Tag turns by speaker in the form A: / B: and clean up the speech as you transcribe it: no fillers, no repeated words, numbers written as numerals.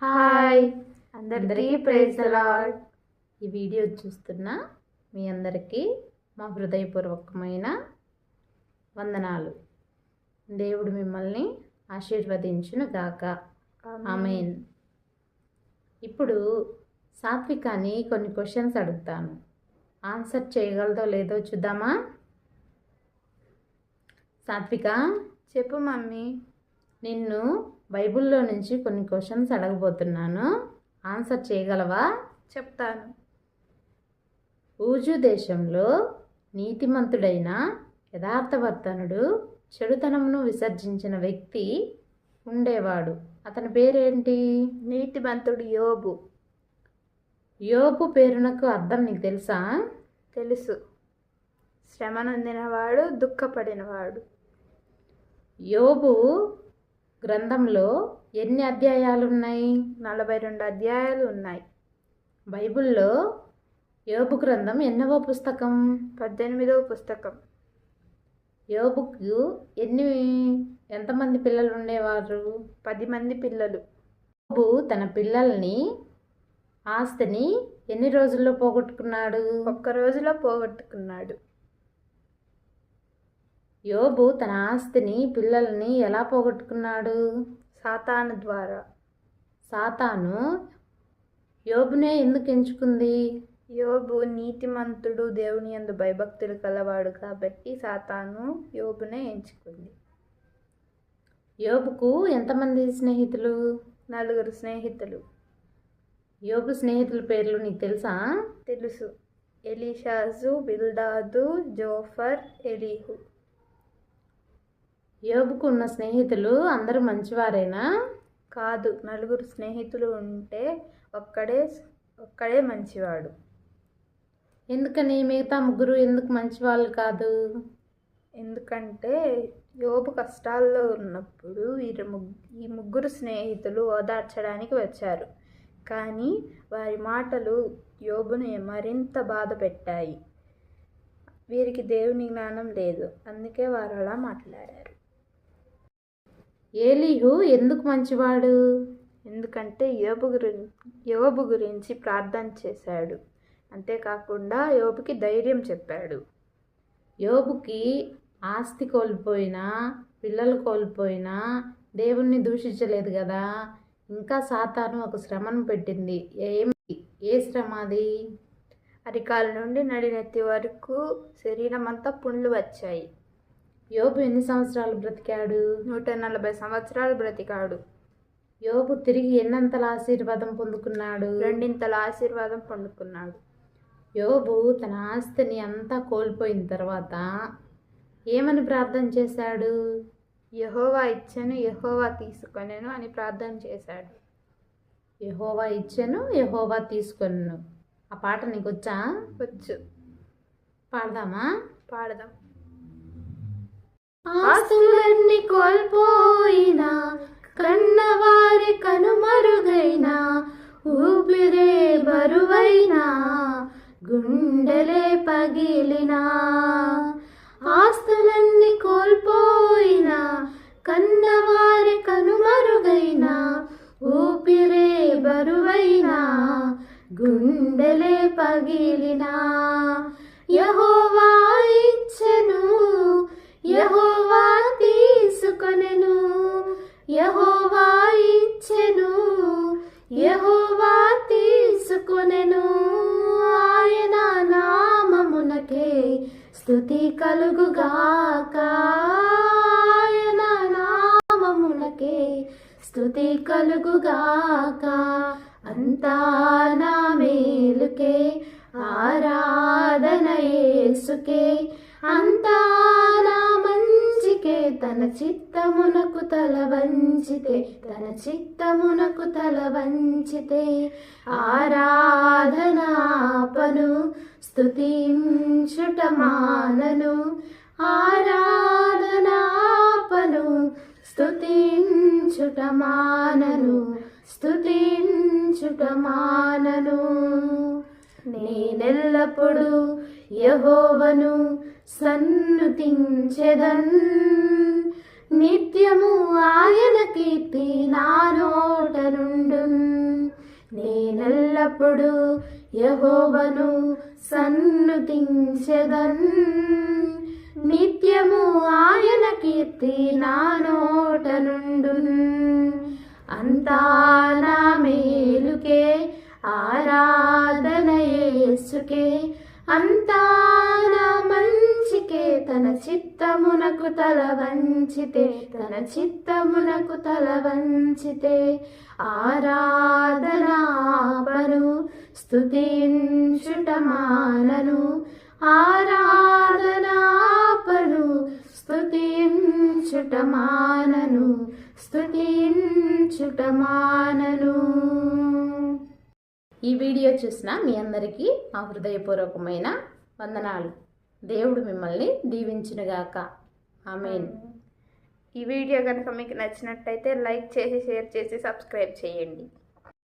A: Hi అందరికీ praise the lord. ఈ video చూస్తున్న మీ అందరికీ మా హృదయపూర్వకమైన వందనాలు. దేవుడు మిమ్మల్ని ఆశీర్వదించును గాక. ఆమేన్. ఇప్పుడు సాత్వికాని కొన్ని క్వశ్చన్స్ అడుగుతాను, ఆన్సర్ చేయగలదో లేదో చూద్దామా? సాత్విక,
B: చెప్పు మమ్మీ.
A: నిన్ను బైబిల్లో నుంచి కొన్ని క్వశ్చన్స్ అడగబోతున్నాను, ఆన్సర్ చేయగలవా?
B: చెప్తాను.
A: ఊజు దేశంలో నీతిమంతుడైన యథార్థవర్తనుడు చెడుతనమును విసర్జించిన వ్యక్తి ఉండేవాడు. అతని పేరేంటి?
B: నీతిమంతుడు యోబు.
A: యోబు పేరునకు అర్థం నీకు తెలుసా?
B: తెలుసు. శ్రమ నొందినవాడు, దుఃఖపడినవాడు.
A: యోబు గ్రంథంలో ఎన్ని అధ్యాయాలు ఉన్నాయి?
B: 42 అధ్యాయాలు ఉన్నాయి.
A: బైబిల్లో యోబు గ్రంథం ఎన్నవ పుస్తకం?
B: 18వ పుస్తకం.
A: యోబుకు ఎంతమంది పిల్లలు ఉండేవారు?
B: 10 మంది పిల్లలు.
A: యోబు తన పిల్లల్ని ఆస్తిని ఎన్ని రోజుల్లో పోగొట్టుకున్నాడు?
B: 1 రోజులో పోగొట్టుకున్నాడు.
A: యోబు తన ఆస్తిని పిల్లల్ని ఎలా పోగొట్టుకున్నాడు?
B: సాతాను ద్వారా.
A: సాతాను యోబునే ఎందుకు ఎంచుకుంది?
B: యోబు నీతిమంతుడు, దేవుని యందు భయభక్తులు కలవాడు కాబట్టి సాతాను యోబునే ఎంచుకుంది.
A: యోబుకు ఎంతమంది స్నేహితులు?
B: 4 స్నేహితులు.
A: యోబు స్నేహితుల పేర్లు నీకు తెలుసా?
B: తెలుసు. ఎలీషాజు, బిల్దాదు, జోఫర్, ఎలీహు.
A: యోబుకు ఉన్న స్నేహితులు అందరూ మంచివారేనా?
B: కాదు, 4 స్నేహితులు ఉంటే ఒక్కడే మంచివాడు.
A: ఎందుకని మిగతా 3 ఎందుకు మంచివాళ్ళు కాదు?
B: ఎందుకంటే యోబు కష్టాల్లో ఉన్నప్పుడు ఈ ముగ్గురు స్నేహితులు ఓదార్చడానికి వచ్చారు, కానీ వారి మాటలు యోబుని మరింత బాధ పెట్టాయి. వీరికి దేవుని జ్ఞానం లేదు, అందుకే వారు అలా మాట్లాడారు.
A: ఏలీహు ఎందుకు మంచివాడు?
B: ఎందుకంటే యోబు గురించి ప్రార్థన చేశాడు, అంతేకాకుండా యోబుకి ధైర్యం చెప్పాడు.
A: యోబుకి ఆస్తి కోల్పోయినా, పిల్లలు కోల్పోయినా దేవుణ్ణి దూషించలేదు కదా. ఇంకా సాతాను ఒక శ్రమను పెట్టింది. ఏ శ్రమ అది?
B: అరికాల నుండి నడినెత్తి వరకు శరీరం అంతా పుండ్లు వచ్చాయి.
A: యోబు ఎన్ని సంవత్సరాలు బ్రతికాడు?
B: 140 సంవత్సరాలు బ్రతికాడు.
A: యోబు తిరిగి ఎన్నంతల ఆశీర్వాదం పొందుకున్నాడు?
B: 2 ఆశీర్వాదం పొందుకున్నాడు.
A: యోబు తన ఆస్తిని అంతా కోల్పోయిన తర్వాత ఏమని ప్రార్థన చేశాడు?
B: యెహోవా ఇచ్చెను, యెహోవా తీసుకొనెను అని ప్రార్థన చేశాడు.
A: యెహోవా ఇచ్చెను, యెహోవా తీసుకొనెను. ఆ పాట నీకు వచ్చా?
B: వచ్చు.
A: పాడదామా?
B: పాడదాం.
A: ఆస్తులన్నీ కోల్పోయినా, కన్నవారి కనుమరుగైనా, ఊపిరే బరువైనా, గుండెలే పగిలినా. ఆస్తులన్నీ కోల్పోయినా, కన్నవారి కనుమరుగైనా, ఊపిరే బరువైనా, గుండెలే పగిలినా. యెహోవా ఇచ్చెను, యెహోవా తీసుకొనెను, యెహోవా ఇచ్చెను, యెహోవా తీసుకొనెను. ఆయన నామమునకే స్తుతి కలుగుగాక, ఆయన నామమునకే స్తుతి కలుగుగాక. అంతా నా మేలుకే, ఆరాధన యేసుకే, అంతా నా మంచికే. తన చిత్తమునకు తల వంచితే, తన చిత్తమునకు తల వంచితే, ఆరాధనాపను, స్తుతించుట మానను, ఆరాధనాపను, స్తుతించుట మానను, స్తుతించుట మానను. నేనెల్లప్పుడు యెహోవాను సన్నుతించెదన్, నిత్యము ఆయన కీర్తి నా నోట నుండున్. ఎల్లప్పుడు యెహోవాను సన్నుతించెదన్. నిత్యము ఆయన కీర్తి నా నోట నుండున్. అంతా నా మేలుకే ఆరాధన యేసుకే, అంతా నా మంచికే. తన చిత్తమునకు తల వంచితే, తన చిత్తమునకు తల వంచితే ఆరాధనాపను, స్తుతించుట మానను. ఆరాధనాపను, స్తుతించుట మానను, స్తుతించుట మానను. ఈ వీడియో చూసిన మీ అందరికీ మా హృదయపూర్వకమైన వందనాలు. దేవుడు మిమ్మల్ని దీవించునుగాక. ఆమేన్.
B: ఈ వీడియో కనుక మీకు నచ్చినట్టయితే లైక్ చేసి, షేర్ చేసి, సబ్స్క్రైబ్ చేయండి.